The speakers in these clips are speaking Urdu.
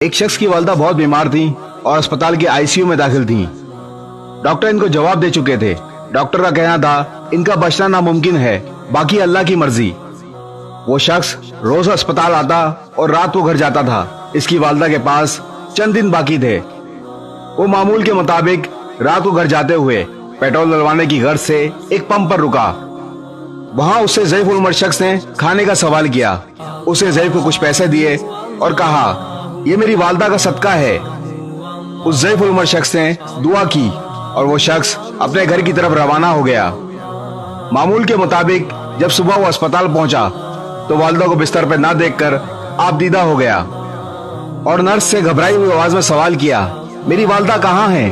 ایک شخص کی والدہ بہت بیمار تھی اور اسپتال کے ICU میں داخل تھیں۔ ڈاکٹر ان کو جواب دے چکے تھے۔ ڈاکٹر کا کہنا تھا ان کا بچنا ناممکن ہے، باقی اللہ کی مرضی۔ وہ شخص روز اسپتال آتا اور رات کو گھر جاتا تھا۔ اس کی والدہ کے پاس چند دن باقی تھے۔ وہ معمول کے مطابق رات کو گھر جاتے ہوئے پیٹرول ڈلوانے کی غرض سے ایک پمپ پر رکا۔ وہاں اس سے ضعیف العمر شخص نے کھانے کا سوال کیا۔ اس نے ضعیف کو کچھ پیسے دیے اور کہا یہ میری والدہ کا صدقہ ہے۔ اس ضعیف العمر شخص نے دعا کی اور وہ شخص اپنے گھر کی طرف روانہ ہو گیا۔ معمول کے مطابق جب صبح وہ اسپتال پہنچا تو والدہ کو بستر پہ نہ دیکھ کر آپ دیدہ ہو گیا اور نرس سے گھبرائی ہوئی آواز میں سوال کیا میری والدہ کہاں ہیں؟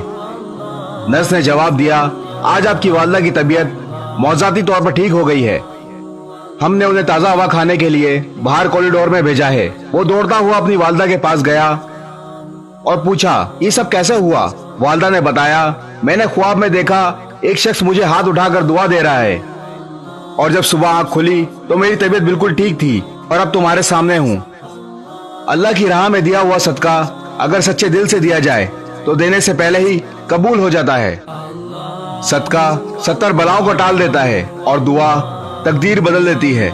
نرس نے جواب دیا آج آپ کی والدہ کی طبیعت موضوعاتی طور پر ٹھیک ہو گئی ہے، ہم نے انہیں تازہ ہوا کھانے کے لیے باہر کوریڈور میں بھیجا ہے۔ وہ دوڑتا ہوا اپنی والدہ کے پاس گیا اور پوچھا یہ سب کیسے ہوا؟ والدہ نے بتایا میں نے خواب میں دیکھا ایک شخص مجھے ہاتھ اٹھا کر دعا دے رہا ہے، اور جب صبح آنکھ کھلی تو میری طبیعت بالکل ٹھیک تھی اور اب تمہارے سامنے ہوں۔ اللہ کی راہ میں دیا ہوا صدقہ اگر سچے دل سے دیا جائے تو دینے سے پہلے ہی قبول ہو جاتا ہے۔ صدقہ 70 بلاؤں کو ٹال دیتا ہے اور دعا تقدیر بدل دیتی ہے۔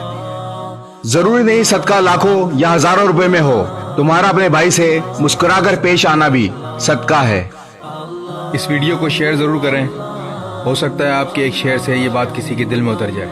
ضروری نہیں صدقہ لاکھوں یا ہزاروں روپے میں ہو، تمہارا اپنے بھائی سے مسکرا کر پیش آنا بھی صدقہ ہے۔ اس ویڈیو کو شیئر ضرور کریں، ہو سکتا ہے آپ کے ایک شیئر سے یہ بات کسی کے دل میں اتر جائے۔